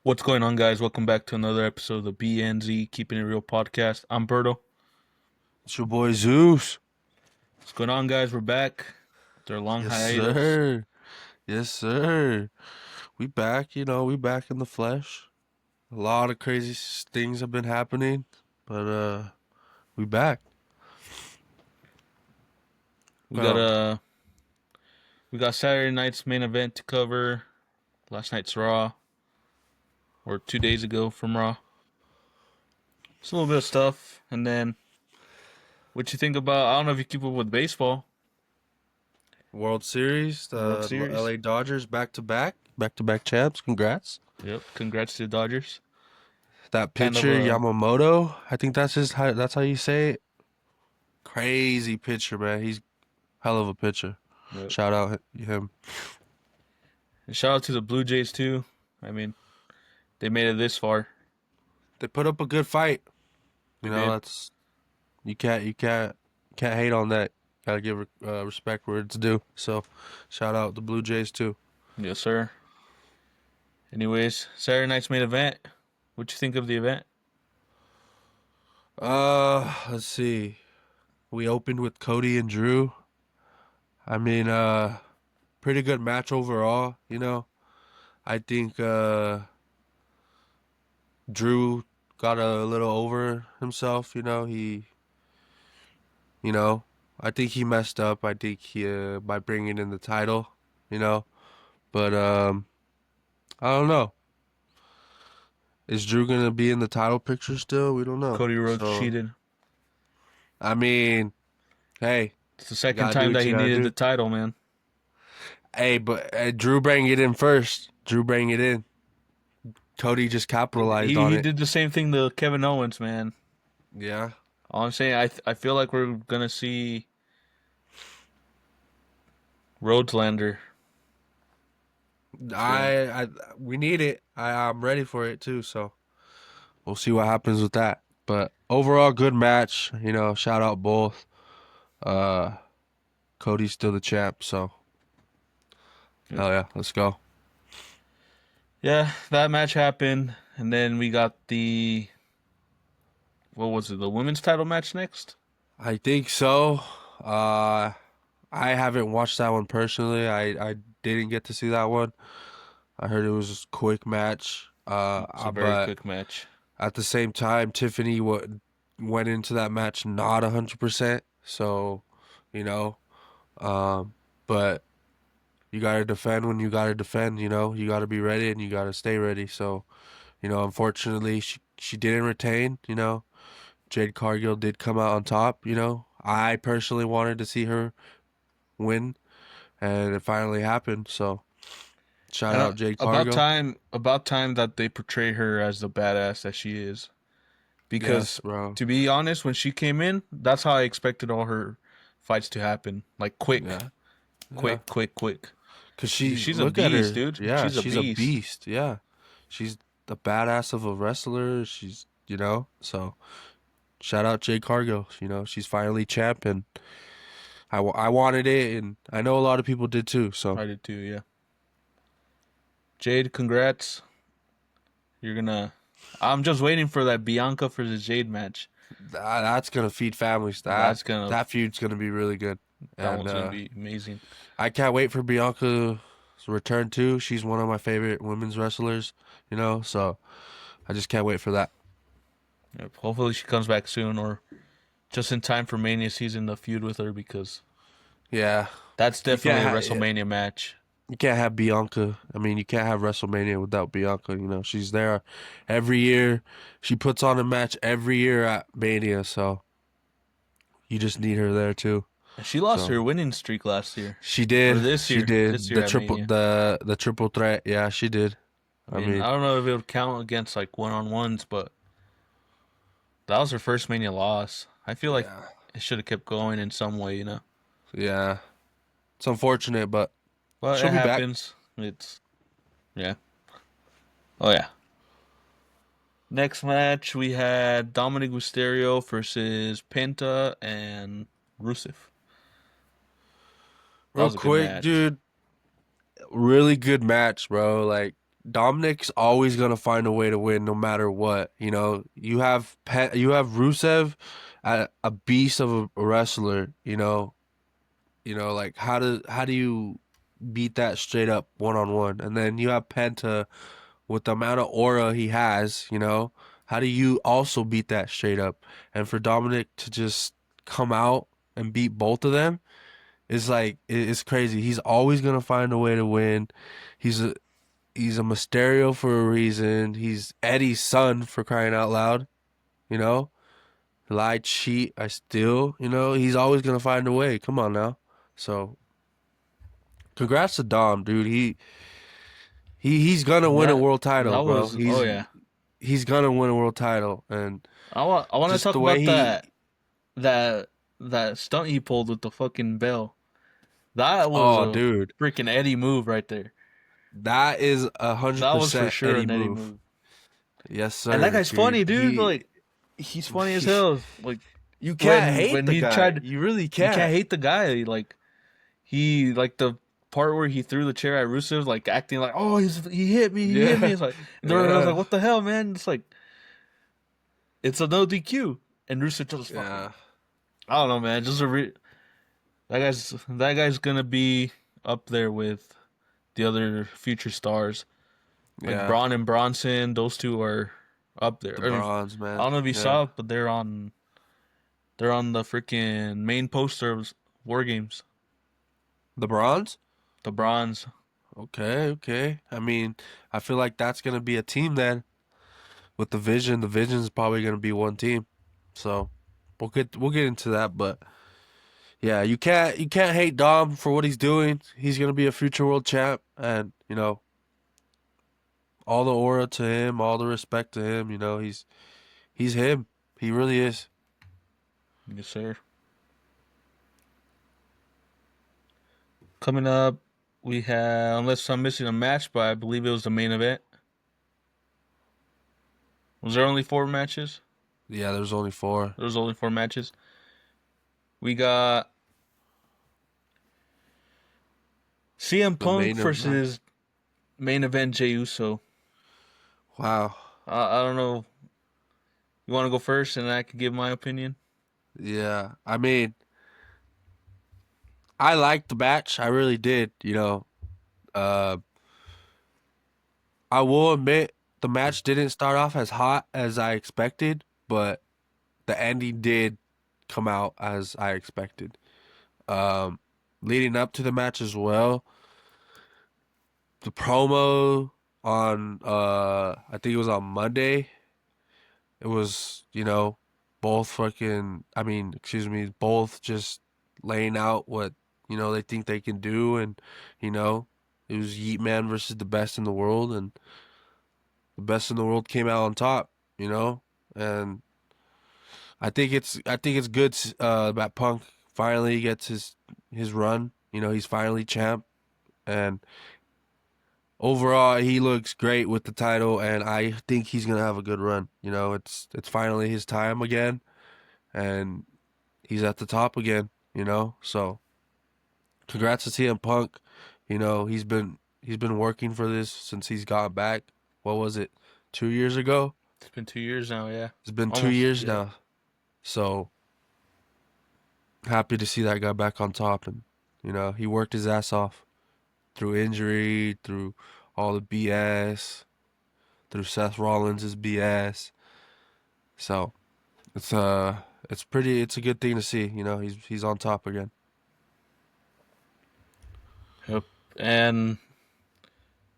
What's going on, guys? Welcome back to another episode of the B&Z Keeping It Real podcast. I'm Berto. It's your boy Zeus. What's going on, guys? We're back after a long Yes, hiatus. sir. Yes, sir. We back, we back in the flesh. A lot of crazy things have been happening, but we back. We got Um, a we got Saturday night's main event to cover. Last night's Raw, or 2 days ago from Raw. Just a little bit of stuff, and then what you think about? I don't know if you keep up with baseball. World Series, World the Series. LA Dodgers back to back champs. Congrats. Yep. Congrats to the Dodgers. That Kind of pitcher a Yamamoto, I think that's how you say it. Crazy pitcher, man. He's hell of a pitcher. yep. Shout out him. And shout out to the Blue Jays too. I mean, they made it this far. They put up a good fight. They did. That's you can't hate on that. Gotta give respect where it's due. So, shout out the Blue Jays too. Yes, sir. Anyways, Saturday night's main event. What you think of the event? Let's see. We opened with Cody and Drew. I mean, pretty good match overall. I think Drew got a little over himself. You know, I think he messed up. I think he by bringing in the title. You know, but I don't know. Is Drew gonna be in the title picture still? We don't know. Cody Rhodes So, cheated. I mean, hey, It's the you second gotta do time that what you he gotta needed the do. title, man. Hey, but Drew bring it in first. Drew bring it in. Cody just capitalized He on he it. did the same thing to Kevin Owens, man. Yeah. All I'm saying, I feel like we're gonna see Rhodelander soon. I we need it. I'm ready for it too. So we'll see what happens with that. But overall, good match. Shout out both. Uh, Cody's still the champ. So Yep. hell yeah, let's go. Yeah, that match happened, and then we got the what was it? The women's title match next. I think so. Uh, I haven't watched that one personally. I didn't get to see that one. I heard it was a quick match. It's a very But quick match. at the same time, Tiffany went into that match not 100%. So, you know, um, but you gotta defend when you gotta defend. You gotta be ready and you gotta stay ready. So, unfortunately, she didn't retain. Jade Cargill did come out on top. I personally wanted to see her win, and it finally happened. So, shout And out Jade Cargill. about time that they portray her as the badass that she is. Yes, Because bro. to be honest, when she came in, that's how I expected all her fights to happen. Like quick, Yeah, yeah. quick, quick, quick. Cause She's a look at beast, her. dude. Yeah, She's a she's a beast. beast. Yeah, she's the badass of a wrestler. So shout out Jade Cargill. She's finally champ, and I wanted it, and I know a lot of people did too. So I did too, yeah. Jade, congrats. You're gonna. I'm just waiting for that Bianca for the Jade match. that's gonna feed families. That That's gonna. that feud's gonna be really good, That and one's gonna be amazing. I can't wait for Bianca's return too. She's one of my favorite women's wrestlers. So I just can't wait for that. Yep. Hopefully she comes back soon, or just in time for Mania season to feud with her because Yeah, that's you definitely can't a have. WrestleMania match. You can't have Bianca. I mean, you can't have WrestleMania without Bianca. She's there every year. She puts on a match every year at Mania, so you just need her there too. She lost So her winning streak last year. she Or did. this She year. did This year the at triple Mania. the triple threat. Yeah, she did. I I mean, mean, I don't know if it would count against like one on ones, but that was her first Mania loss. I feel like yeah, it should have kept going in some way, you know. yeah. It's unfortunate, but But she'll it be back. happens. It's yeah. Oh yeah. Next match we had Dominic Mysterio versus Penta and Rusev. That Real was a good quick, match. dude. Really good match, bro. Like Dominic's always gonna find a way to win no matter what. You know, you have Rusev, a beast of a wrestler. Like how do you beat that straight up 1-on-1? And then you have Penta with the amount of aura he has. How do you also beat that straight up? And for Dominic to just come out and beat both of them is like it's crazy. He's always gonna find a way to win. He's a He's a Mysterio for a reason. He's Eddie's son for crying out loud. You know, lie, cheat, I still. He's always gonna find a way. Come on now. So, congrats to Dom, dude. He's gonna win a That world title, that bro. was oh yeah. He's gonna win a world title, and I want to just talk the way about he. that stunt he pulled with the fucking bell. That was Oh, a dude, freaking Eddie move right there. that is a hundred That was for percent sure Eddie an Eddie move. move. Yes, And that sir, guy's dude. funny, dude. Like he's funny as He hell. Like you can't when hate when the he guy. tried, You really you can't can't. hate the guy. Like he like the part where he threw the chair at Rusev, like acting like, oh, he hit me, he hit me. Yeah, It's like I was yeah, like, what the hell, man? It's like it's a no DQ, and Rusev just fucking. yeah. I don't know, man. That guy's gonna be up there with the other future stars like Yeah, Braun and Bronson. Those two are up there. the I mean, bronze I man. don't know if you Yeah, saw it, but they're on the freaking main poster of War Games. the bronze. The bronze. Okay, okay. I mean, I feel like that's gonna be a team then with the Vision. The Vision's probably gonna be one team. So we'll get into that, but yeah, you can't hate Dom for what he's doing. He's gonna be a future world champ, and all the aura to him, all the respect to him. He's him. He really is. Yes, sir. Coming up, we have, unless I'm missing a match, but I believe it was the main event. Was there only 4 matches? Yeah, there's only four. There was only 4 matches. We got CM The Punk main event. versus main event Jey Uso. Wow. I don't know. You want to go first, and I can give my opinion. Yeah. I mean, I liked the match. I really did. Uh, I will admit the match didn't start off as hot as I expected, but the ending did come out as I expected. Um, Leading up to the match as well, the promo on I think it was on Monday. It was, both fucking I mean, excuse me, both just laying out what, they think they can do, and you know, it was Yeet Man versus the best in the world, and the best in the world came out on top, and I think it's good that Punk finally gets his run. He's finally champ, and overall he looks great with the title, and I think he's gonna have a good run. It's finally his time again, and he's at the top again. So congrats to CM Punk. He's been working for this since he's got back. What was it? 2 years ago? It's been 2 years now, yeah. It's been two Almost, years yeah. now. So happy to see that guy back on top, and he worked his ass off through injury, through all the BS, through Seth Rollins' BS. So it's a good thing to see. He's on top again. Yep. And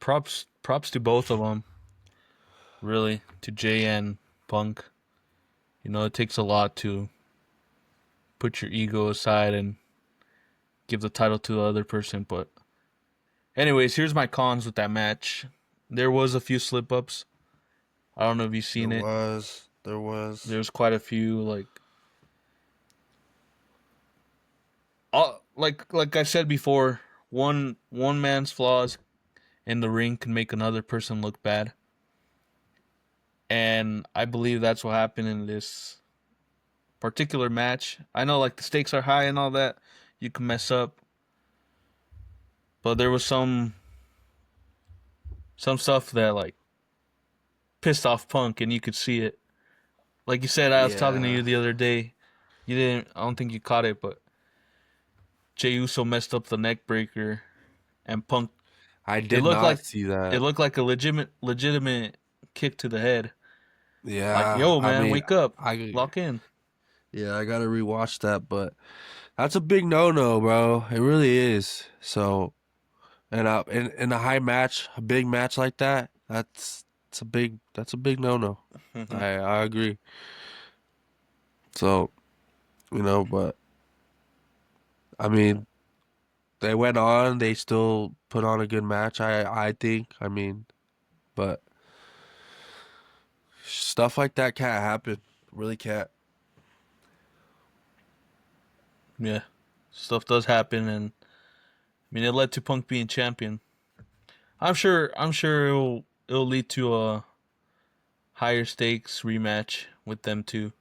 props to both of them, really, to Jay and Punk. It takes a lot to put your ego aside and give the title to the other person. But, anyways, here's my cons with that match. There was a few slip ups. I don't know if you've seen it. There was. There's quite a few, like I said before, one man's flaws in the ring can make another person look bad. And I believe that's what happened in this particular match. I know like the stakes are high and all that. You can mess up. But there was some some stuff that like pissed off Punk, and you could see it. Like you said, I was talking to Yeah, you the other day. You didn't. I don't think you caught it, but Jey Uso messed up the neck breaker, and Punk. I It did looked not like see it that. looked like a legitimate kick to the head. Like, Yeah, yo, I man, mean, wake up, I lock in. yeah, I gotta rewatch that, but that's a big no-no, bro. It really is. So, and in a high match, a big match like that, that's a big no-no. I agree. So, but I mean, they went on, they still put on a good match, I think. I mean, but stuff like that can't happen. Really can't. Yeah, stuff does happen, and I mean it led to Punk being champion. I'm sure it'll lead to a higher stakes rematch with them too.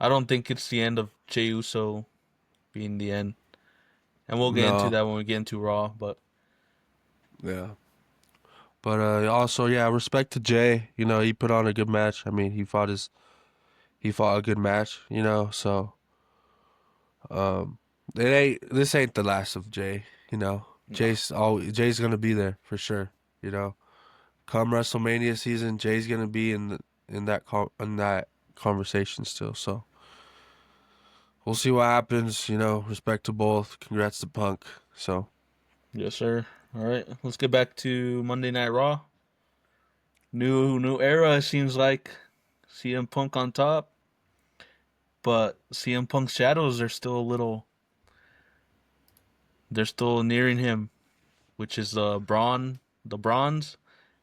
I don't think it's the end of Jey Uso being the end, and we'll get into No. that when we get into Raw. But Yeah. But also, yeah, respect to Jay. He put on a good match. I mean, he fought a good match. So this ain't the last of Jay. no, Jay's gonna be there for sure. You know, come WrestleMania season, Jay's gonna be in that conversation still. So we'll see what happens. Respect to both. Congrats to Punk. So yes sir. All right, let's get back to Monday Night Raw. New era. It seems like CM Punk on top, but CM Punk's shadows are still a little. They're still nearing him, which is the bronze,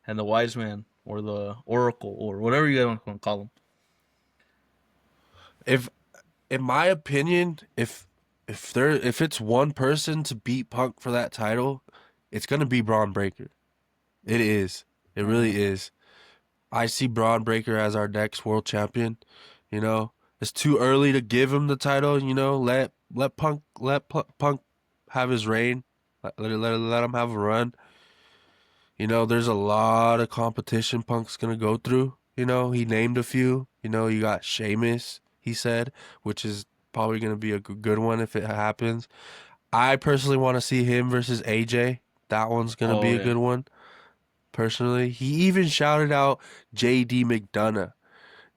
and the wise man, or the oracle, or whatever you guys want to call him. if in my opinion, if it's one person to beat Punk for that title, it's gonna be Braun Breaker. It is. It Mm-hmm. really is. I see Braun Breaker as our next world champion. You know, it's too early to give him the title. Let Punk have his reign. Let him have a run. There's a lot of competition Punk's gonna go through. He named a few. You got Sheamus, he said, which is probably gonna be a good one if it happens. I personally want to see him versus AJ. That one's gonna be Oh a yeah, good one. Personally, he even shouted out JD McDonough.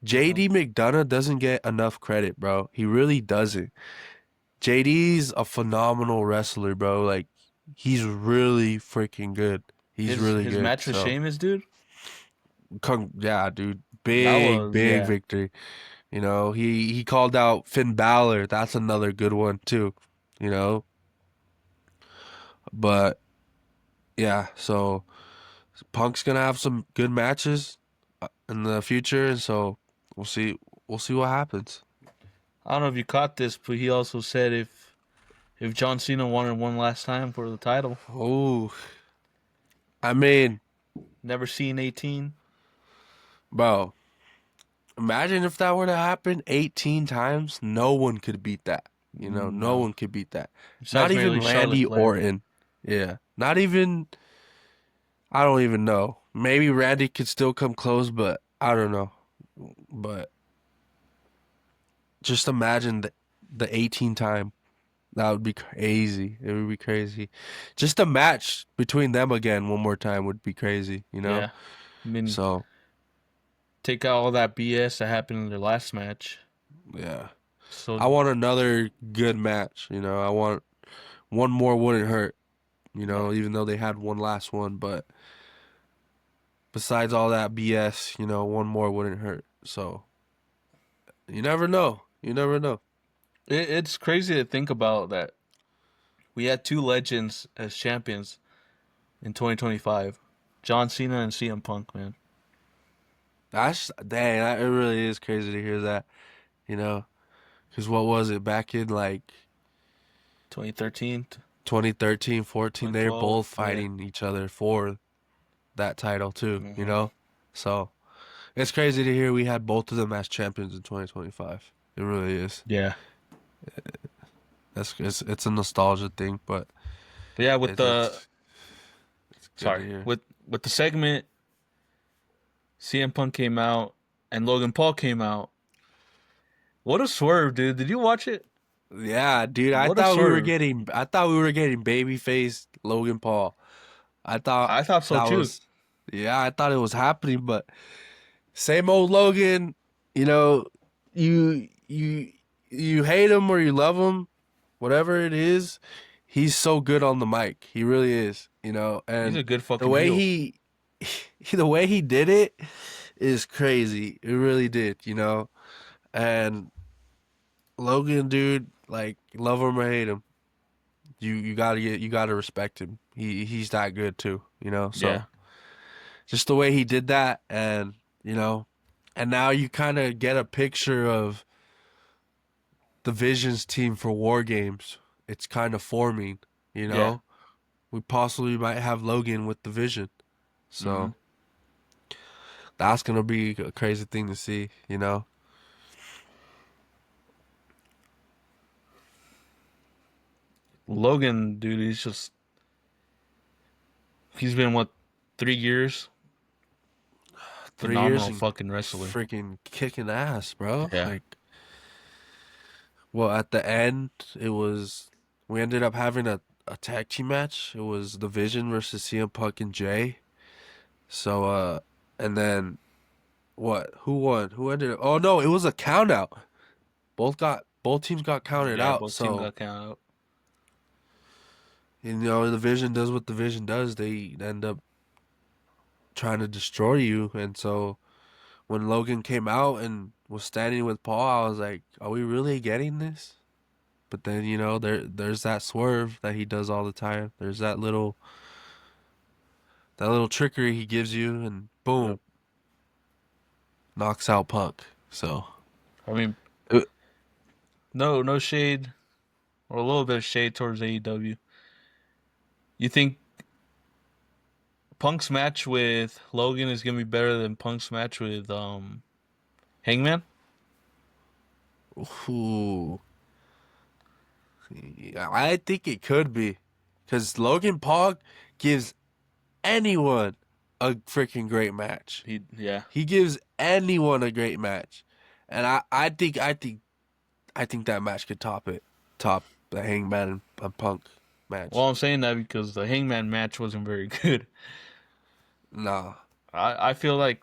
mm-hmm. JD McDonough doesn't get enough credit, bro. He really doesn't. JD's a phenomenal wrestler, bro. Like, he's really freaking good. He's really His good. match with So, Sheamus, dude. yeah, dude, That big, was big yeah. victory. He called out Finn Balor. That's another good one too. You know, but yeah. So Punk's gonna have some good matches in the future, and so we'll see. We'll see what happens. I don't know if you caught this, but he also said if John Cena wanted one last time for the title, Oh, I mean, never seen 18. bro, imagine if that were to happen 18 times. No one could beat that. No No, one could beat that. Not besides even maybe Charlotte Randy Flair. Orton. Yeah, not even. I don't even know. Maybe Randy could still come close, but I don't know. But just imagine the 18 time. That would be crazy. It would be crazy. Just a match between them again one more time would be crazy. Yeah, I mean, So, take out all that BS that happened in their last match. yeah. So I want another good match. I want one more wouldn't hurt, yeah, even though they had one last one, but besides all that BS, one more wouldn't hurt. So, you never know. You never know. it's crazy to think about that we had two legends as champions in 2025, John Cena and CM Punk. Man, It really is crazy to hear that, you know, because what was it back in like 2013, 2013, 14? They're 2012. both Yeah. fighting each other for that title too, you Hmm. know? So it's crazy to hear we had both of them as champions in 2025. It really is. Yeah. It's a nostalgia thing, but But yeah, with it's the it's it's good to sorry hear. with the segment, CM Punk came out and Logan Paul came out. What a swerve, dude! Did you watch it? Yeah, dude. What a swerve! I thought we were getting babyface Logan Paul. I thought I thought so that too. was, yeah, I thought it was happening, but same old Logan. You know, you hate him or you love him, whatever it is. He's so good on the mic. He really is. You know, He's a and good the fucking way heel. the way he did it is crazy. It really did. You know, and Logan, dude, like love him or hate him, you gotta respect him. He's that good too, you know. Yeah, So just the way he did that, and you know, and now you kind of get a picture of the Visions team for War Games. It's kind of forming, you yeah. know. We possibly might have Logan with the Vision, hmm so that's gonna be a crazy thing to see, you know. Logan, dude, he's been what 3 years? 3 years Phenomenal and fucking wrestler. freaking kicking ass, bro. Yeah, Like, well, at the end, it was we ended up having a tag team match. It was the Vision versus CM Punk and Jay. So and then what? Who won? Who ended up? Oh no, it was a count out. Both teams got counted yeah. out. Both teams So got counted out. you know the Vision does what the Vision does. They end up trying to destroy you. And so when Logan came out and was standing with Paul, I was like, are we really getting this? But then you know there's that swerve that he does all the time. There's that little trickery he gives you, and Yep. boom, knocks out Punk. So I mean, uh, no shade or a little bit of shade towards AEW. You think Punk's match with Logan is gonna be better than Punk's match with Hangman? ooh, I think it could be, because Logan Paul gives anyone a freaking great match. Yeah. He gives anyone a great match, and I think that match could top the Hangman and Punk Well, match. I'm saying that because the Hangman match wasn't very good. Nah, I feel like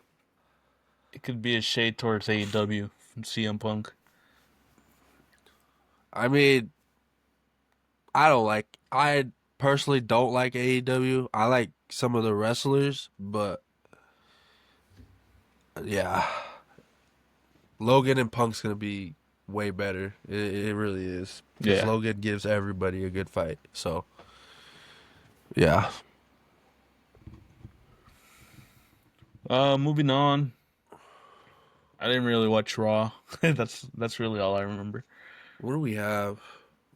it could be a shade towards AEW from CM Punk. I mean, I personally don't like AEW. I like some of the wrestlers, but yeah, Logan and Punk's gonna be way better. It really is, because Yeah. Logan gives everybody a good fight. So yeah, Moving on. I didn't really watch Raw. That's really all I remember. what do we have?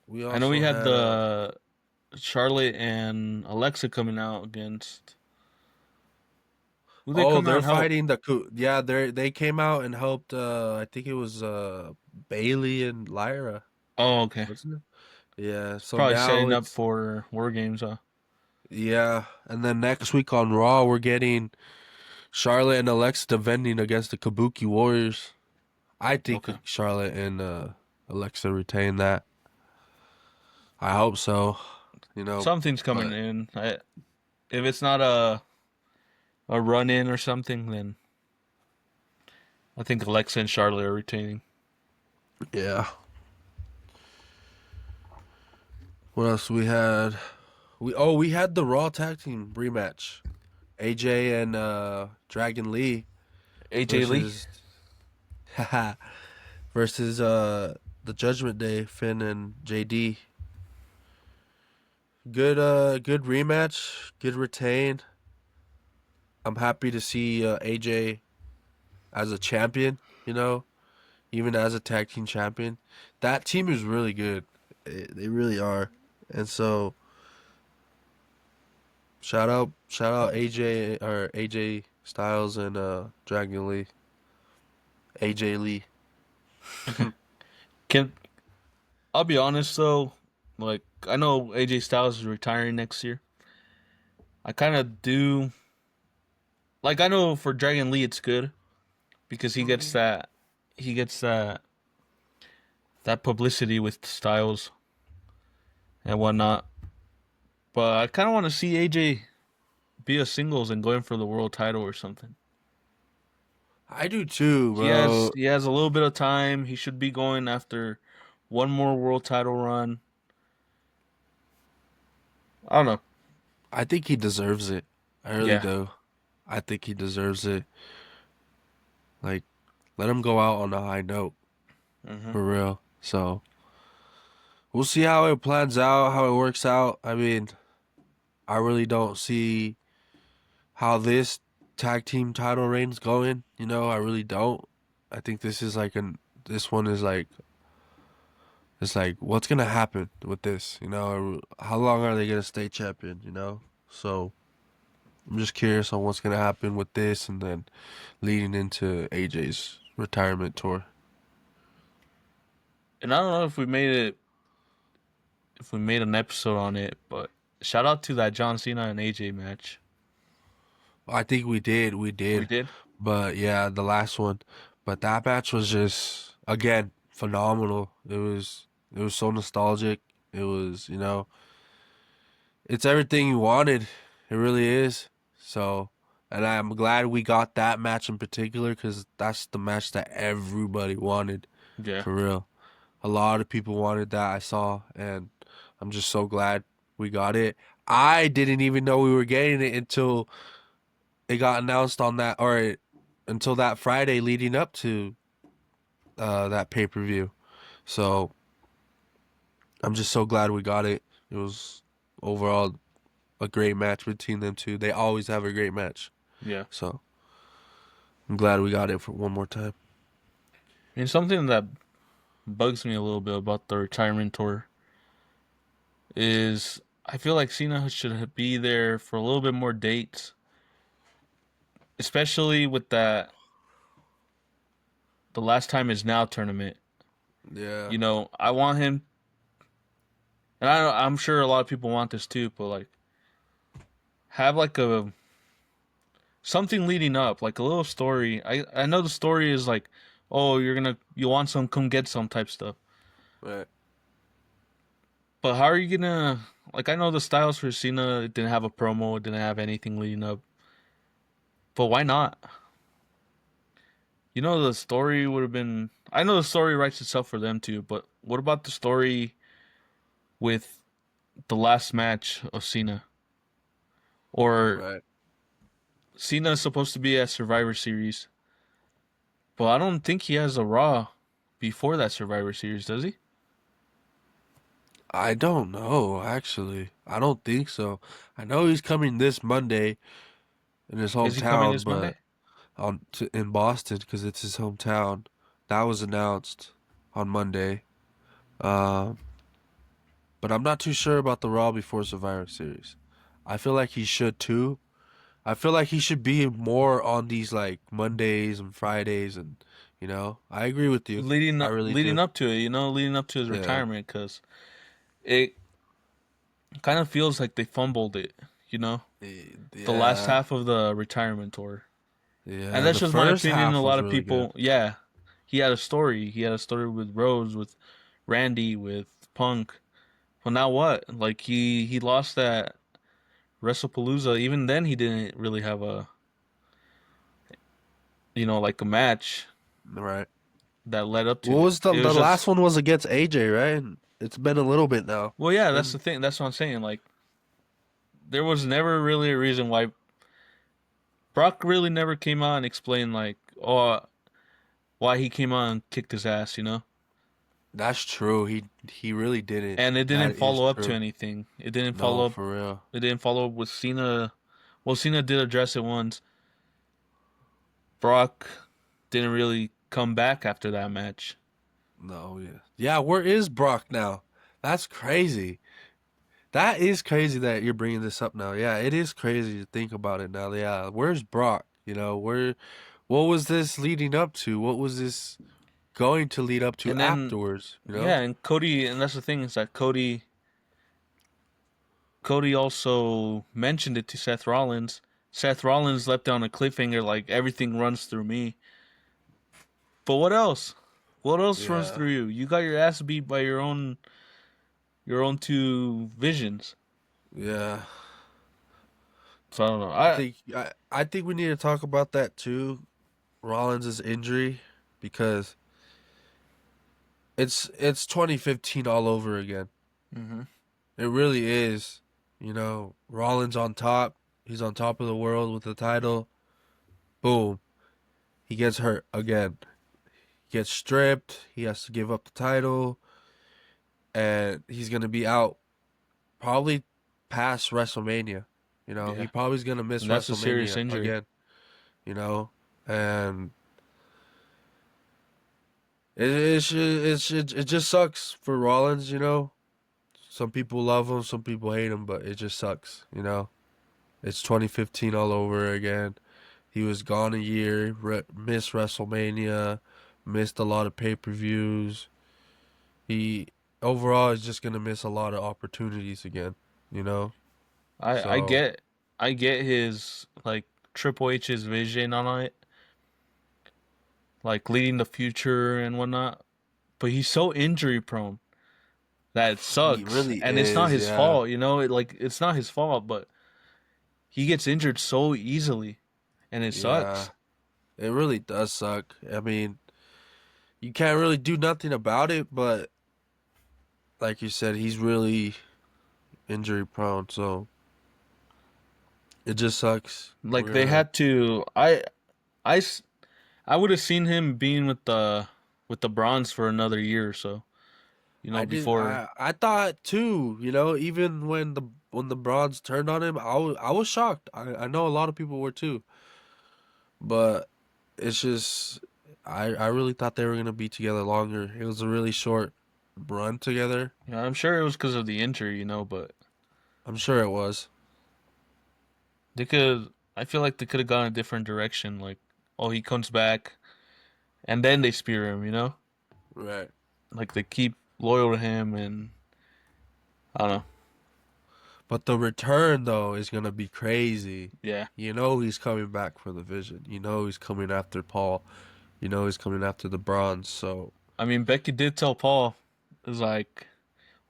We I know we also had had the Charlotte and Alexa coming out against who they oh, come out they're and help. fighting yeah, they came out and helped I think it was Bailey and Lyra, Oh, okay. wasn't it? Yeah, so Probably now setting up it's for War Games. yeah, and then next week on Raw we're getting Charlotte and Alexa defending against the Kabuki Warriors. I think Okay. Charlotte and Alexa retain that. I hope so, you know, Something's coming but in. If it's not a run in or something, then I think Alexa and Charlotte are retaining. yeah. What else we had? We had the Raw tag team rematch. AJ and Dragon Lee AJ Lee. versus versus the Judgment Day, Finn and JD. Good rematch, good retain. I'm happy to see AJ as a champion, you know, even as a tag team champion. That team is really good. They really are. And so shout out AJ or AJ Styles and Dragon Lee. AJ Lee. Can I'll be honest though, like I know AJ Styles is retiring next year. I kind of do. like I know for Dragon Lee it's good because he gets that publicity with Styles and whatnot. But I kind of want to see AJ be a singles and go in for the world title or something. I do too, bro. He has a little bit of time. He should be going after one more world title run. I don't know. I think he deserves it. I really Yeah. do. I think he deserves it. Like, let him go out on a high note, Hmm. for real. So, we'll see how it plans out, how it works out. I mean, I really don't see how this tag team title reign's going. You know, I really don't. I think this one is like, it's like, what's gonna happen with this? You know, how long are they gonna stay champion? You know, so I'm just curious on what's gonna happen with this, and then leading into AJ's retirement tour. And I don't know if we made an episode on it, but shout out to that John Cena and AJ match. I think we We did, did. but yeah, the last one, but that match was just again phenomenal. It was so nostalgic. It was, you know, it's everything you wanted. It really is. So, and I'm glad we got that match in particular because that's the match that everybody wanted, Yeah. for real. A lot of people wanted that, I saw, and I'm just so glad we got it. I didn't even know we were getting it until it got announced on that, or until that Friday leading up to that pay per view. So I'm just so glad we got it. It was overall a great match between them two. They always have a great match. Yeah. So I'm glad we got it for one more time. And something that bugs me a little bit about the retirement tour is I feel like Cena should be there for a little bit more dates, especially with that the last time is now tournament. Yeah. You know, I want him, and I'm sure a lot of people want this too, but like have like a something leading up, like a little story. I know the story is like, oh, you want some, come get some type stuff. Right. But how are you gonna like? I know the Styles for Cena it didn't have a promo, it didn't have anything leading up. But why not? You know the story would have been. I know the story writes itself for them too, but what about the story with the last match of Cena? Or Right. Cena is supposed to be at Survivor Series, but I don't think he has a Raw before that Survivor Series, does he? I don't know, actually. I don't think so. I know he's coming this Monday in his Is he coming hometown, this but Monday? in Boston because it's his hometown. That was announced on Monday. Um, but I'm not too sure about the Raw before Survivor Series. I feel like he should too. I feel like he should be more on these like Mondays and Fridays, and you know, I agree with you. I really Leading do. up to it, you know, leading up to his Yeah. retirement, because it kind of feels like they fumbled it, you know, the last Yeah. half of the retirement tour. And Yeah. that's The just my first opinion. A half lot was of really good. people, yeah, he had a story. He had a story with Rose, with Randy, with Punk. Well, now what? Like he lost that WrestlePalooza. Even then, he didn't really have a like a match Right. that led up What to it. was the It was the just last one was against AJ, right? It's been a little bit now. well, yeah, that's the Been thing. That's what I'm saying. Like there was never really a reason why Brock really never came out and explained like why he came out and kicked his ass. That's true. He really didn't. And it didn't That is follow up to true. anything. It didn't No, follow up. for real. It didn't follow up with Cena. Well, Cena did address it once. Brock didn't really come back after that match. No, yeah. Yeah, where is Brock now? That's crazy. That is crazy that you're bringing this up now. Yeah, it is crazy to think about it now. Yeah, where's Brock? You know, what was this leading up to? What was this going to lead up to And then afterwards, you know? yeah, and Cody, and that's the thing is that Cody also mentioned it to Seth Rollins. Seth Rollins left on a cliffhanger, like everything runs through me. But what else? What else runs Yeah, through you? You got your ass beat by your own two visions. yeah. So I don't know. I think we need to talk about that too. Rollins' injury, because it's 2015 all over again. hmm It really is. You know, Rollins on top. He's on top of the world with the title. Boom. He gets hurt again. He gets stripped. He has to give up the title. And he's going to be out probably past WrestleMania. You know, he Yeah, probably is going to miss and that's a serious WrestleMania injury. again. You know, and it just sucks for Rollins, you know. Some people love him, some people hate him, but it just sucks, you know. It's 2015 all over again. He was gone a year, missed WrestleMania, missed a lot of pay-per-views. He overall is just gonna miss a lot of opportunities again, you know. I So get I get his like Triple H's vision on it, like leading the future and whatnot. But he's so injury prone that it he sucks, really and it's not is, his yeah, fault. It's not his fault, but he gets injured so easily, and it yeah. sucks. It really does suck. I mean, you can't really do nothing about it, but like you said, he's really injury prone, so it just sucks. Like We're they gonna. had to. I, s- I would have seen him being with the Bronze for another year or so. I did. Before. I thought too. You know, even when the Bronze turned on him, I was shocked. I know a lot of people were too, but it's just I really thought they were gonna be together longer. It was a really short run together. Yeah, I'm sure it was because of the injury, but I'm sure it was. they could. I feel like they could have gone a different direction. Like, oh, he comes back, and then they spear him. Right. Like they keep loyal to him, and I don't know. But the return though is gonna be crazy. Yeah, You know he's coming back for the Vision. You know he's coming after Paul. You know he's coming after the Bronze. So I mean, Becky did tell Paul, is like,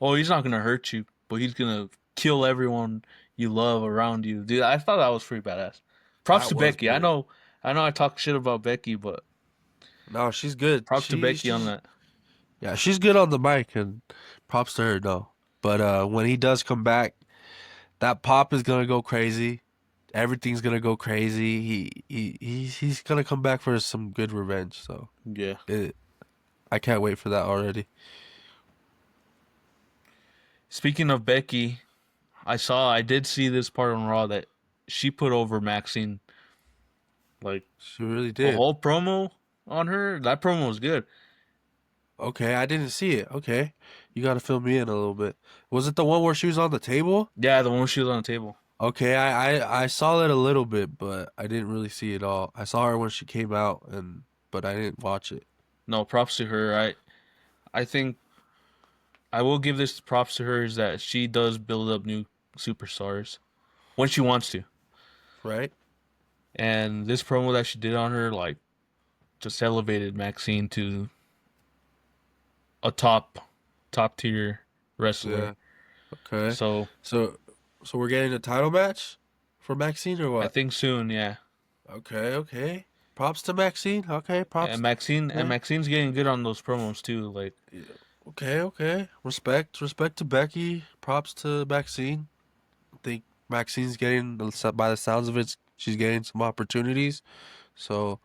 oh, he's not gonna hurt you, but he's gonna kill everyone you love around you, dude. I thought that was pretty badass. Props that to was Becky. I pretty. know, I know, I talk shit about Becky, but No, she's good. props to Becky on She's that. yeah, she's good on the mic, and props to her though. But when he does come back, that pop is gonna go crazy. Everything's gonna go crazy. He's gonna come back for some good revenge. So Yeah. it, I can't wait for that already. Speaking of Becky, I did see this part on Raw that she put over Maxine. Like She really a did. whole promo on her. That promo was good. Okay, I didn't see it. Okay, you gotta fill me in a little bit. Was it the one where she was on the table? Yeah, the one where she was on the table. Okay, I saw it a little bit, but I didn't really see it all. I saw her when she came out, but I didn't watch it. No, props to her. I think I will give this props to her is that she does build up new superstars when she wants to. Right? And this promo that she did on her, like, just elevated Maxine to a top tier wrestler. Yeah. Okay. So So so we're getting a title match for Maxine or I what? think soon, yeah. Okay, okay. Props to Maxine. Okay, And props. Okay. Maxine's getting good on those promos too. Like, Yeah, okay, okay. Respect to Becky. Props to Maxine. I think Maxine's getting, by the sounds of it, she's getting some opportunities. So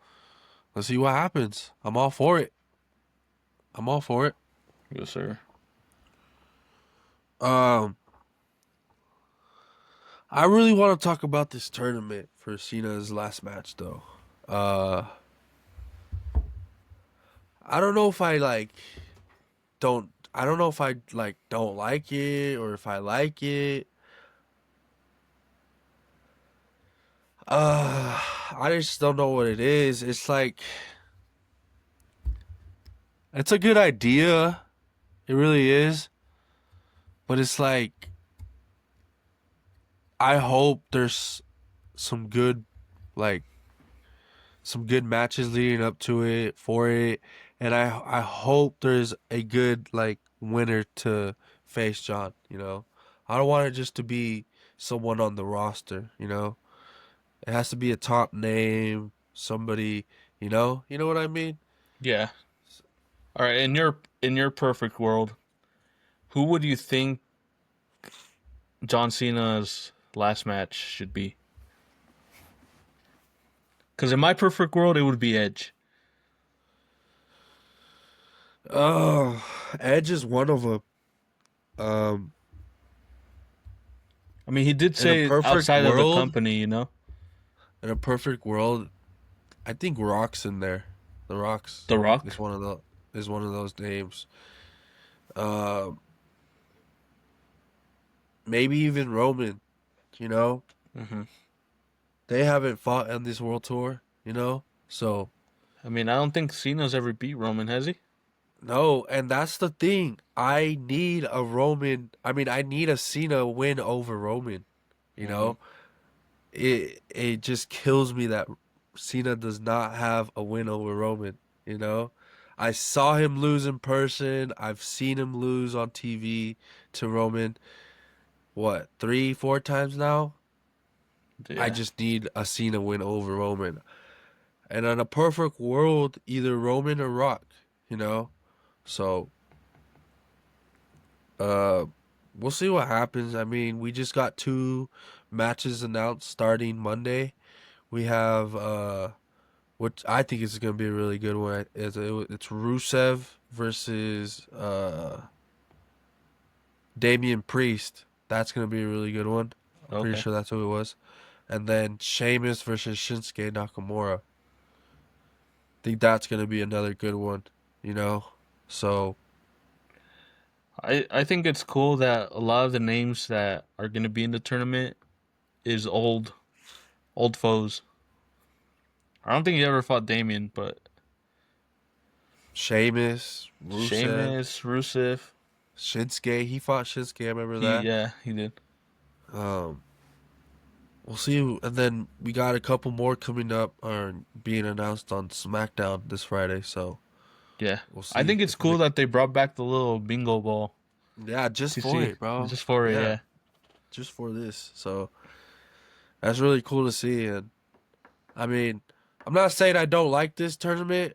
let's see what happens. I'm all for it. I'm all for it. yes, sir. Um, I really want to talk about this tournament for Cena's last match, though. Uh, I don't know if I like don't. I don't know if I like don't like it or if I like it. I just don't know what it is. It's like it's a good idea. It really is. But it's like I hope there's some good like some good matches leading up to it for it, and I hope there's a good like winner to face John. I don't want it just to be someone on the roster. It has to be a top name, somebody. You know what I mean. Yeah. All right. In your perfect world, who would you think John Cena's last match should be? Because in my perfect world, it would be Edge. Oh, Edge is one of them. Um, I mean, he did in a say perfect outside of the world, company, in a perfect world, I think Rock's in there. The Rock's The Rock. is one of those names. Uh, maybe even Roman. You know, hmm they haven't fought on this world tour. So I mean, I don't think Cena's ever beat Roman, has he? no, and that's the thing. I need a Roman. I mean, I need a Cena win over Roman. You hmm know, it just kills me that Cena does not have a win over Roman. You know, I saw him lose in person. I've seen him lose on TV to Roman. What, 3, 4 times now? I Yeah. just need a Cena win over Roman. And in a perfect world, either Roman or Rock. You know, so uh, we'll see what happens. I mean, we just got 2 matches announced starting Monday. We have which I think is going to be a really good one. It's Rusev versus Damian Priest. That's going to be a really good one. I'm pretty Okay. sure that's who it was. And then Sheamus versus Shinsuke Nakamura. Think that's going to be another good one, you know? So, I think it's cool that a lot of the names that are going to be in the tournament is old foes. I don't think he ever fought Damien, but Sheamus, Rusev, Sheamus, Rusev, Shinsuke. He fought Shinsuke. I remember he that. yeah he did. Um, we'll see. And then we got a couple more coming up or being announced on SmackDown this Friday. So Yeah, we'll I see think it's if cool they. that they brought back the little bingo ball Yeah, just to for see it, bro. just for it. Yeah, Yeah, just for this. So that's really cool to see. And I mean, I'm not saying I don't like this tournament.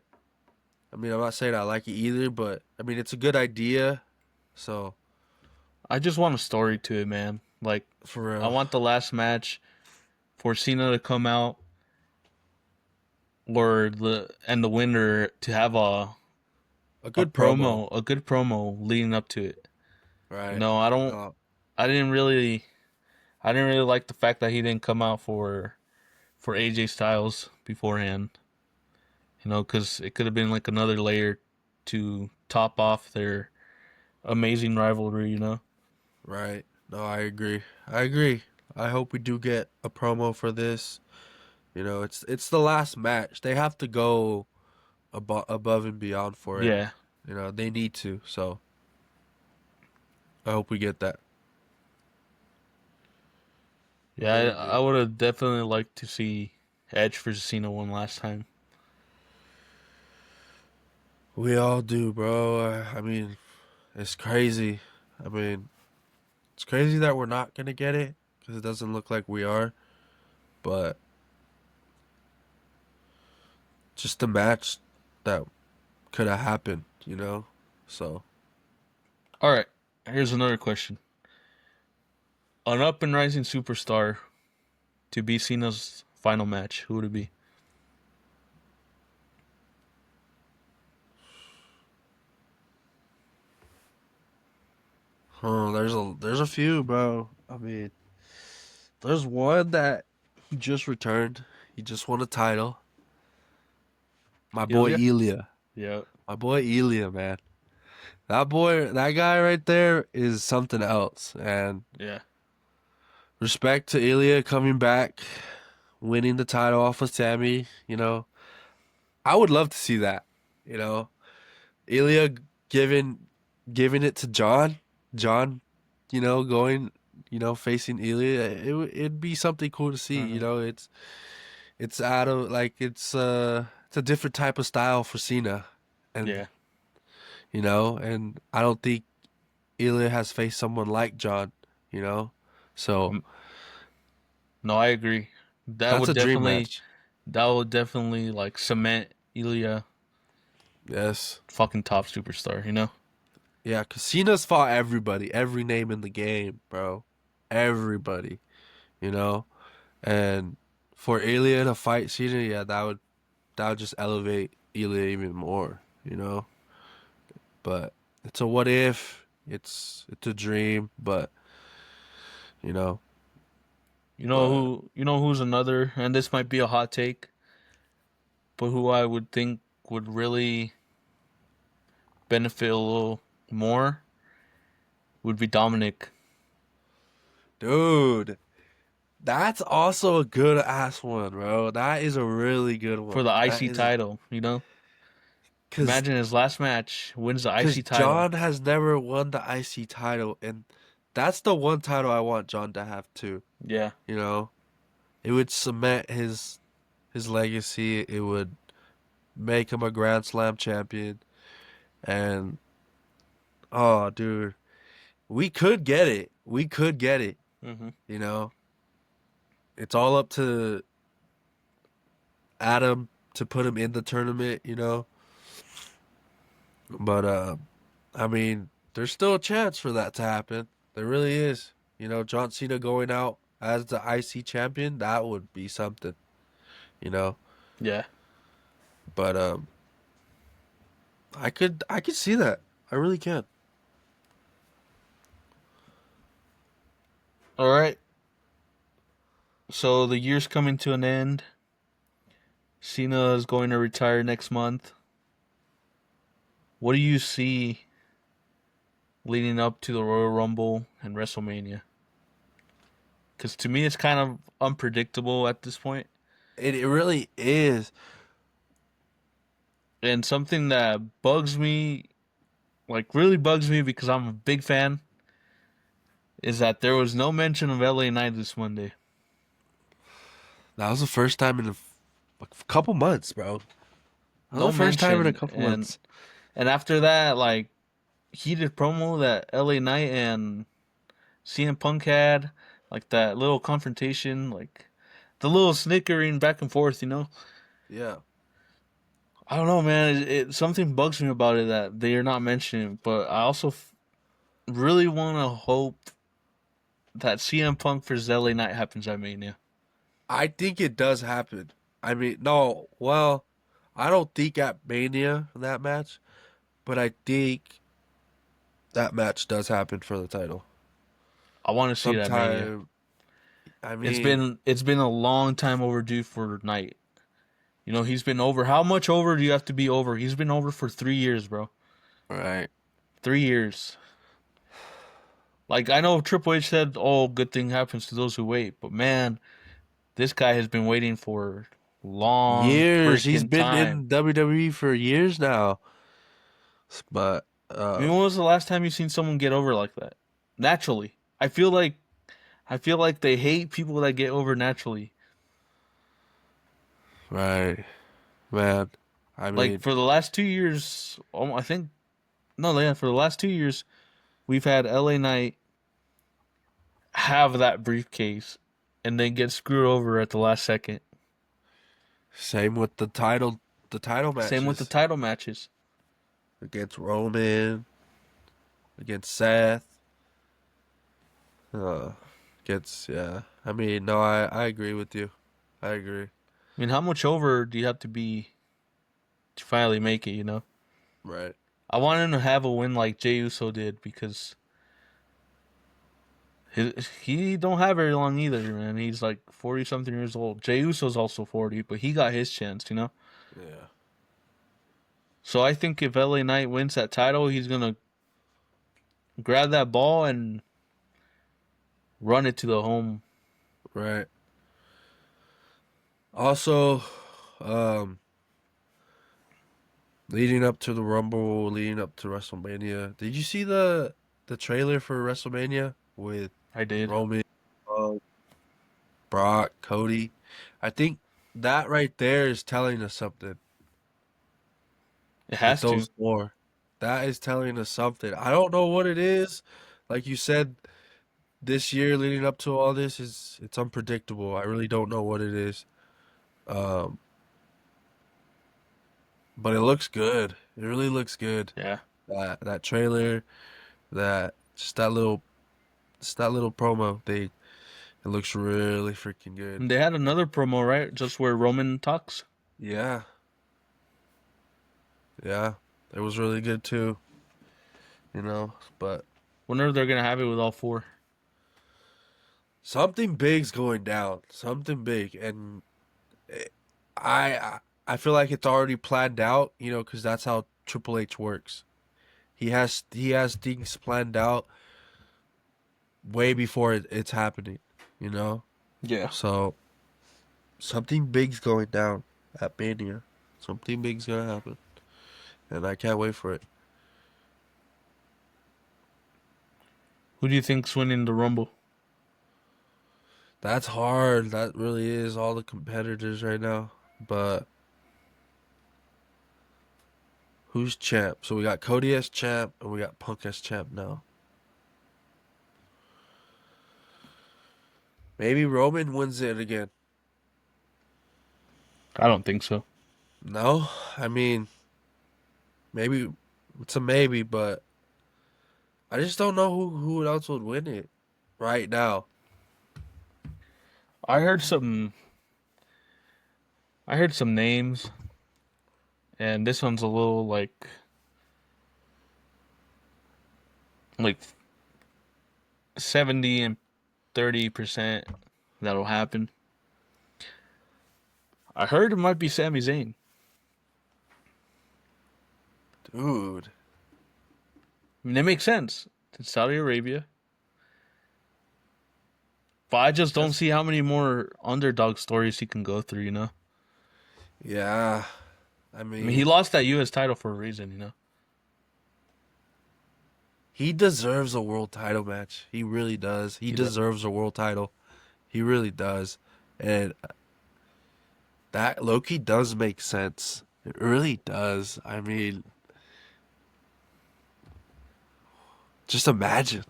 I mean, I'm not saying I like it either, but I mean, it's a good idea. So I just want a story to it, man. Like, for I real, want the last match for Cena to come out, or the winner to have a a good promo, promo, a good promo leading up to it. right? I don't. Uh, I didn't really. I didn't really like the fact that he didn't come out for AJ Styles beforehand. Because it could have been like another layer to top off their amazing rivalry. right. No, I agree. I agree. I hope we do get a promo for this. It's the last match. They have to go above and beyond for it. Yeah, They need to. So I hope we get that. I yeah. really I do. would have definitely liked to see Edge versus Cena one last time. We all do, bro. I mean, it's crazy. I mean, it's crazy that we're not gonna get it because it doesn't look like we are. But just a match that could have happened. So, All right, here's another question: an up and rising superstar to be Cena's final match. Who would it be? there's a few, bro. I mean, there's one that he just returned. He just won a title. My boy Ilya? Ilya. Yeah, My boy Ilya, man. That guy right there is something else. And yeah. respect to Ilya coming back, winning the title off of Sammy. I would love to see that. You know, Ilya giving giving it to John. John, going. facing Ilya, it'd be something cool to see. Hmm. It's out of like it's a different type of style for Cena, and Yeah. and I don't think Ilya has faced someone like John, you know, so Mm, No, I agree. That that's would a dream definitely match. that would definitely like cement Ilya Yes, fucking top superstar, you know? yeah, because Cena's fought everybody, every name in the game, bro, everybody, you know, and for Ilya to fight Cena, yeah, that would just elevate Ilya even more, But it's a what if. It's a dream, but you know, but You know who's another, and this might be a hot take, but who I would think would really benefit a little more would be Dominic dude, that's also a good ass one, bro. That is a really good for one. the That IC is title, you know? cause Imagine his last match wins the cause IC title. John has never won the IC title, and that's the one title I want John to have too. Yeah. You know, it would cement his legacy. It would make him a Grand Slam champion, and oh, dude, we could get it. We could get it. Hmm. You know, it's all up to Adam to put him in the tournament. But I mean, there's still a chance for that to happen. There really is. John Cena going out as the IC champion, that would be something. You know, Yeah. but I could see that. I really can. All right. So the year's coming to an end. Cena is going to retire next month. What do you see leading up to the Royal Rumble and WrestleMania? Because to me, it's kind of unpredictable at this point. It really is. And something that bugs me, like really bugs me because I'm a big fan, is that there was no mention of LA Knight this Monday. That was the first time in a couple months, bro. That was No the first time in a mention. couple And months. and after that, like heated promo that LA Knight and CM Punk had, like that little confrontation, like the little snickering back and forth, you know? Yeah. I don't know, man. Something bugs me about it that they are not mentioning, but I also really want to hope that CM Punk versus LA Knight happens at Mania. I think it does happen. I mean, no, well, I don't think at Mania that match, but I think that match does happen for the title. I want to see it at Mania. Sometime, I mean, It's been a long time overdue for Knight. You know, he's been over. How much over do you have to be over? He's been over for 3 years, bro. right. 3 years. Like I know Triple H said, "Oh, good thing happens to those who wait," but man, this guy has been waiting for long Years. He's freaking been time. in WWE for years now. But, I mean, when was the last time you seen someone get over like that? Naturally. I feel like they hate people that get over naturally. right, man. I Like mean, for the last 2 years, I think no, yeah, for the last 2 years, we've had LA Knight have that briefcase and then get screwed over at the last second. same with the title Same with the matches title matches. against Roman, against Seth. Yeah. I mean, no, I agree with you. I agree. I mean, how much over do you have to be to finally make it, you know? Right. I want him to have a win like Jey Uso did because he don't have very long either, man. He's like 40 something years old. Jey Uso's also 40, but he got his chance, you know? Yeah. So I think if LA Knight wins that title, he's gonna grab that ball and run it to the home. Right. Also, um, leading up to the Rumble, leading up to WrestleMania, did you see the trailer for WrestleMania with I did. Roman, uh, Brock, Cody. I think that right there is telling us something It with has to. those four. That is telling us something. I don't know what it is. Like you said, this year leading up to all this is it's unpredictable. I really don't know what it is. Um, but it looks good. It really looks good. Yeah. That trailer, that just that little promo thing. It looks really freaking good. And they had another promo, right? Just where Roman talks. Yeah, yeah. It was really good too, you know. But Wonder if they're gonna have it with all four. something big's going down. Something big, and I I feel like it's already planned out, you know, because that's how Triple H works. He has things planned out way before it's happening, you know. Yeah. So something big's going down at Mania. Something big's gonna happen, and I can't wait for it. Who do you think's winning the Rumble? That's hard. That really is all the competitors right now. But who's champ? So we got Cody as champ, and we got Punk as champ now. Maybe Roman wins it again. I don't think so. No, I mean maybe it's a maybe, but I just don't know who else would win it right now. I heard some. I heard some names, and this one's a little like 70 and 30% that'll happen. I heard it might be Sami Zayn. Dude, I mean, it makes sense. It's Saudi Arabia. But I just don't that's see how many more underdog stories he can go through, yeah. I I mean, he mean, lost that U.S. title for a reason. he deserves a world title match. He really does. He He does. deserves a world title. He really does. And that Loki does make sense. It really does. I mean, just imagine.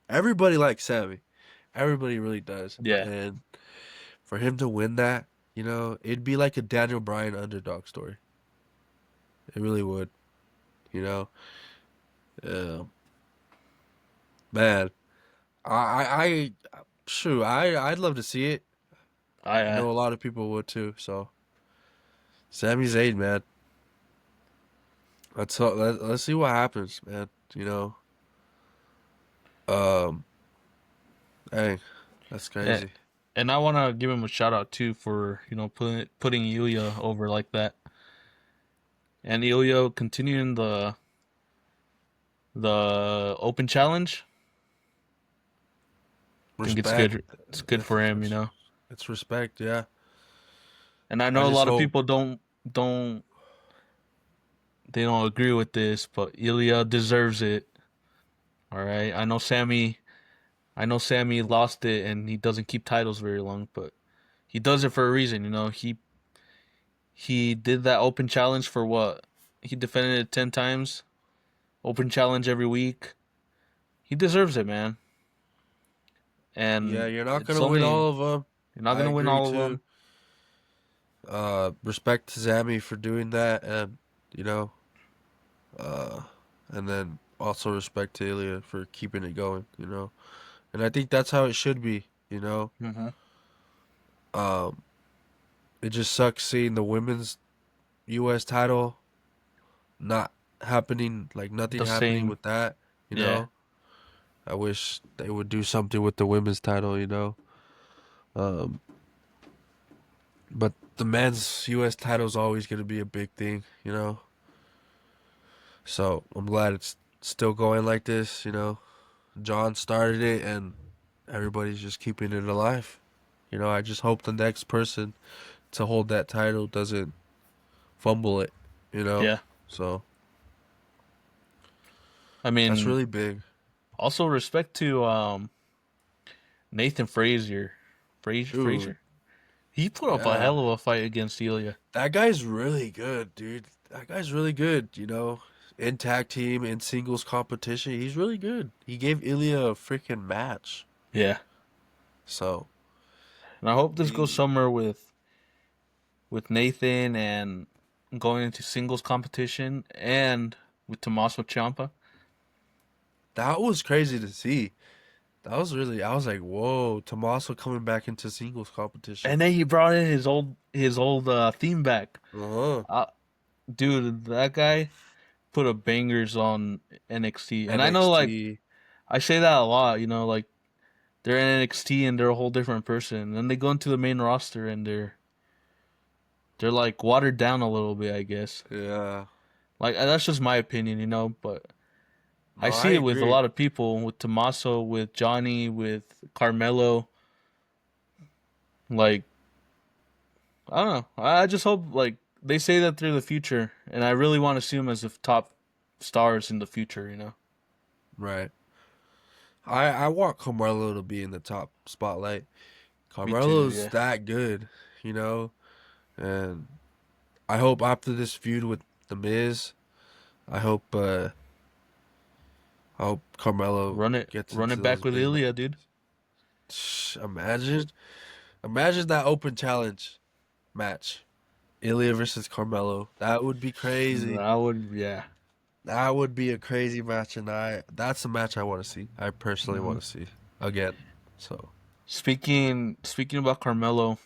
Everybody likes Sammy. Everybody really does. Yeah. And for him to win that, you know, it'd be like a Daniel Bryan underdog story. It really would, you know. Man, shoot, I'd love to see it. I I know a lot of people would too. So, Sami Zayn, man. Let's see what happens, man. You know, um, hey, that's and, crazy. and I want to give him a shout out too for putting Ilya over like that, and Ilya continuing the open challenge. I think it's Respect. good. It's good for him. It's respect. Yeah. And I I know a just lot of hope. people don't they don't agree with this, but Ilya deserves it. All right. I know Sammy lost it and he doesn't keep titles very long, but he does it for a reason. He did that open challenge for what? He defended it 10 times. Open challenge every week. He deserves it, man. Yeah, And you're not it's gonna win only all of them. you're not I going to win agree all of too. them. Respect to Zammy for doing that, and you know, uh, and then also respect to Ilya for keeping it going. You know, and I think that's how it should be. You know, Mm-hmm. um, it just sucks seeing the women's U.S. title not happening, like nothing The happening same. with that. You Yeah. know, I wish they would do something with the women's title. You know, um, but the men's U.S. title is always going to be a big thing. You know, so I'm glad it's still going like this. You know, John started it, and everybody's just keeping it alive. You know, I just hope the next person to hold that title doesn't fumble it. You know, Yeah. so I that's mean, really big. also respect to Nathan Frazier. Dude, Frazier. He put up a yeah. hell of a fight against Ilya. That guy's really good, dude. That guy's really good, In tag team, in singles competition, he's really good. He gave Ilya a freaking match. Yeah. So, And I hope this goes he, somewhere with Nathan and going into singles competition and with Tommaso Ciampa. that was crazy to see. I was like, whoa, Tommaso coming back into singles competition. And then he brought in his old theme back. Uh-huh. Uh, dude, that guy put up bangers on NXT. And I know, like, NXT. I say that a lot, like they're in NXT and they're a whole different person. And then they go into the main roster and they're like watered down a little bit, I guess. Yeah. Like that's just my opinion, but I No, I see it with a agree. lot of people, with Tommaso, with Johnny, with Carmelo. Like I don't know. I just hope like they say that they're the future, and I really want to see them as the top stars in the future. Right. I want Carmelo to be in the top spotlight. Me too. Carmelo's Yeah. that good, you know? And I hope after this feud with the Miz, I hope I hope Carmelo gets Run into it back those with big Ilya, dude. matches. Imagine that open challenge match. Ilya versus Carmelo. That would be crazy. I would, yeah. That would be a crazy match, and that's a match I want to see. I personally hmm want to see again. So, Speaking about Carmelo,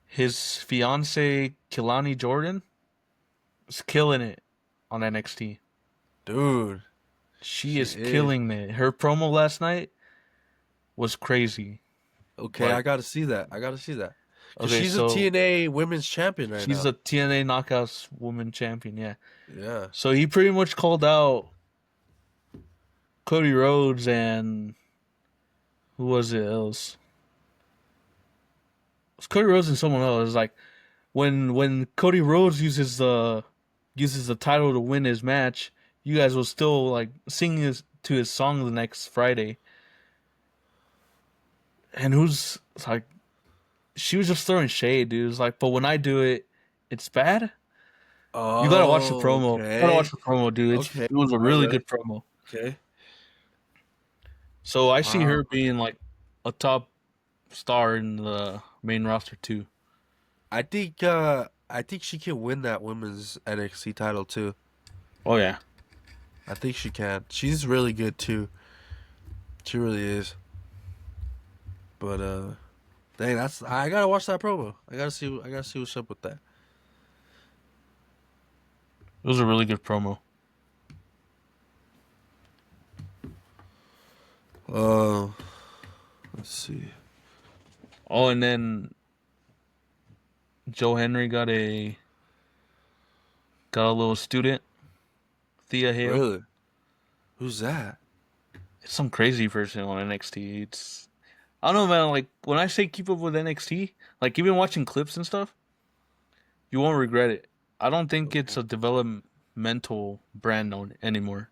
his fiance Kilani Jordan is killing it on NXT. dude, She she is is. killing it. Her promo last night was crazy. Okay, I Like, gotta see that. I gotta see that. Because okay, she's a so TNA Women's Champion right she's now. a TNA Knockouts Woman Champion, yeah. Yeah. So he pretty much called out Cody Rhodes and who was it? It was Cody Rhodes and someone else. Like when Cody Rhodes uses the title to win his match, you guys will still like sing to his song the next Friday. And who's like she was just throwing shade, dude. It's like, but when I do it, it's bad. You gotta watch the Oh, promo. You gotta watch okay. the promo, dude. Okay. It was a I really will. good promo. Okay. So I see her Wow. being like a top star in the main roster too. I think she can win that women's NXT title too. Oh yeah. I think she can. She's really good too. She really is. But dang, that's I gotta watch that promo. I gotta see what's up with that. It was a really good promo. Uh, let's see. Oh, and then Joe Henry got a little student, Thea Hale. Really? Who's that? It's some crazy person on NXT. I don't know, man. Like when I say keep up with NXT, like even watching clips and stuff, you won't regret it. I don't think it's a developmental brand anymore.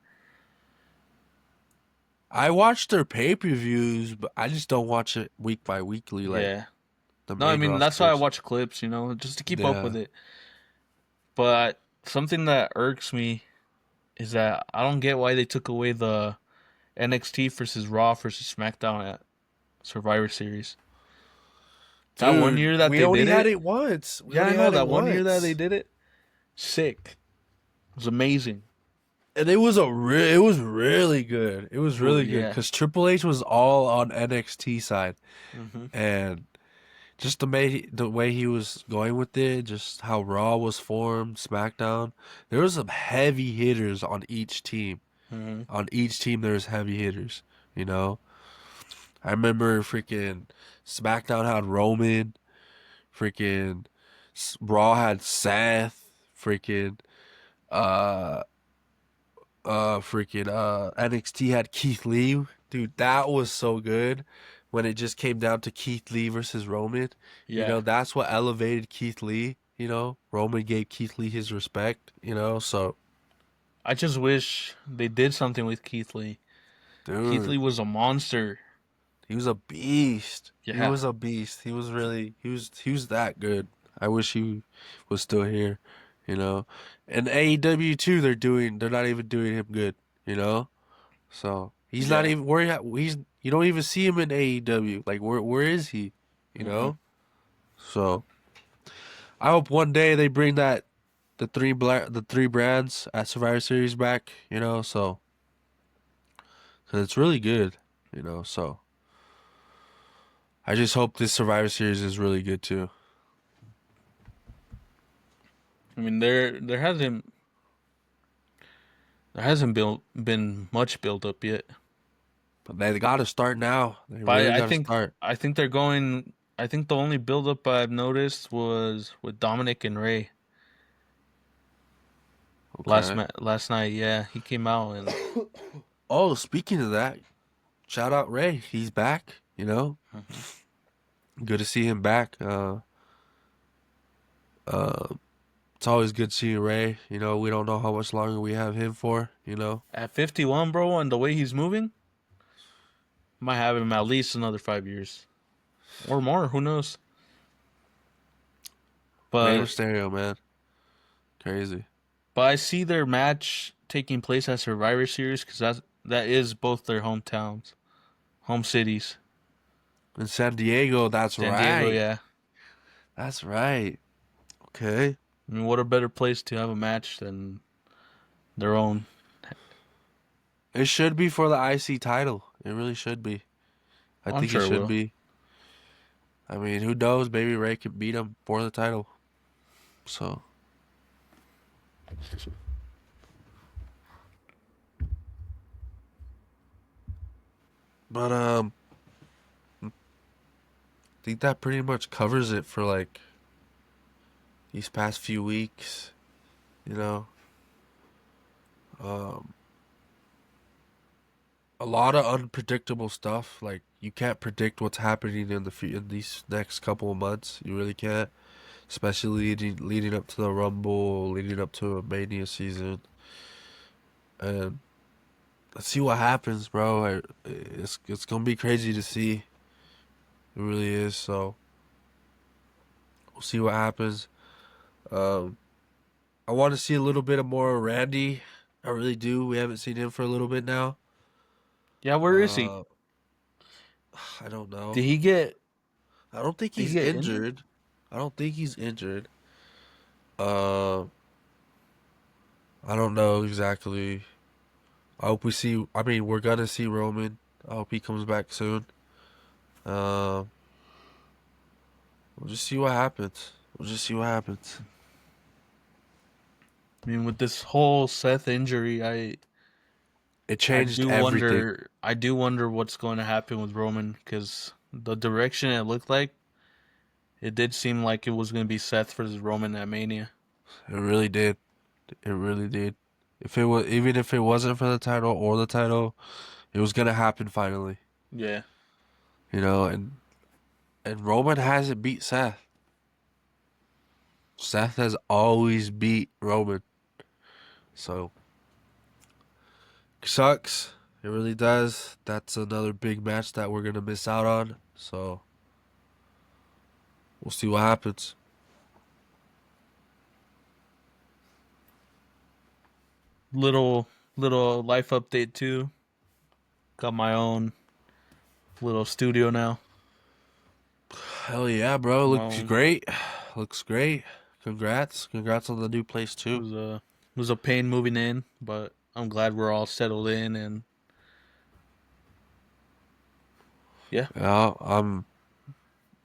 I watch their pay-per-views, but I just don't watch it week by weekly like Yeah. the No, I main mean that's why I rosters. watch clips, just to keep up Yeah. with it. But something that irks me is that I don't get why they took away the NXT versus Raw versus SmackDown at Survivor Series. That one Dude, year that we they only did had it, it once. We yeah, I only know had it that one year that they once. did it, sick. It was amazing. And it was really good. It was Oh really good yeah. because Triple H was all on NXT side, hmm and just the way he was going with it, just how Raw was formed, SmackDown. There was some heavy hitters on each team. hmm On each team, there was heavy hitters. You know, I remember freaking SmackDown had Roman, freaking Raw had Seth, freaking uh NXT had Keith Lee. Dude, that was so good when it just came down to Keith Lee versus Roman. Yeah. That's what elevated Keith Lee, Roman gave Keith Lee his respect. So I just wish they did something with Keith Lee. Keith dude, Lee was a monster. He was a beast. He Yeah, was a beast. He was really he was that good. I wish he was still here, you know. And AEW too, they're not even doing him good, you know? So he's not yeah. even he's you don't even see him in AEW. Like where is he? You Mm-mm. know? So I hope one day they bring the three brands at Survivor Series back, you know, so 'cause it's really good, you know, so I just hope this Survivor Series is really good too. I mean, there hasn't been much build up yet. But they got to start now. They But really I got to think start. I think they're going. I think the only build up I've noticed was with Dominic and Ray Okay. last night. Yeah, he came out and Oh, speaking of that, shout out Ray. He's back, you know. Mhm. Good to see him back. Uh it's always good seeing Ray. You know, we don't know how much longer we have him for, you know. At 51, bro, and the way he's moving, might have him at least another 5 years or more. Who knows? Rey But Mysterio, man. Crazy. I see their match taking place at Survivor Series because that is both their hometowns, home cities. In San Diego, that's San Diego, right. yeah. That's right. Okay. I mean, what a better place to have a match than their own. It should be for the IC title. It really should be. I I'm think it sure it should will. be. I mean, who knows? Maybe Ray could beat him for the title. So, but I think that pretty much covers it for like these past few weeks. You know, um, a lot of unpredictable stuff. Like you can't predict what's happening in these next couple of months. You really can't, especially leading up to the Rumble, leading up to a Mania season, and let's see what happens, bro. It's gonna be crazy to see. It really is. So we'll see what happens. Um, I want to see a little bit of more Randy. I really do. We haven't seen him for a little bit now. Yeah, where is he? Uh, I don't know. Did he get I don't think did he he's get injured? injured. I don't think he's injured. Uh, I don't know exactly. I hope we see. I mean, we're gonna see Roman. I hope he comes back soon. Uh, we'll just see what happens. We'll just see what happens. I mean, with this whole Seth injury, It I changed do everything. wonder. I do wonder what's going to happen with Roman because the direction it looked like, it did seem like it was going to be Seth versus Roman at Mania. It really did. It really did. If it was, even if it wasn't for the title or the title, it was gonna happen finally. Yeah. You know, and Roman hasn't beat Seth. Seth has always beat Roman. So sucks. It really does. That's another big match that we're gonna miss out on. So we'll see what happens. Little life update too. Got my own little studio now. Hell yeah, bro. My Looks own. great. Looks great. Congrats. Congrats on the new place It too. was a pain moving in, but I'm glad we're all settled in and yeah. Yeah,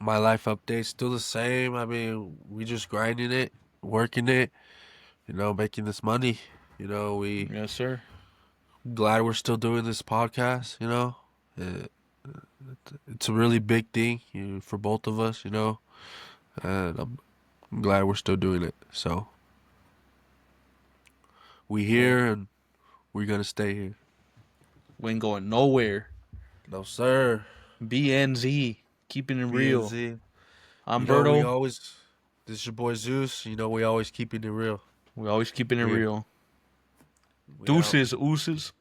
my life update's still the same. I mean, we just grinding it, working it, you know, making this money. You know, we Yes, sir. glad we're still doing this podcast, you know. It's a really big thing for both of us, you know. And I'm glad we're still doing it. So, we Well, here and we're going to stay here. we ain't going nowhere. No, sir. B&Z, keeping it real. B&Z. I'm You know, Berto. this is your boy Zeus. You know, we always keeping it real. We always keeping it We real. we out. Deuces, ooses.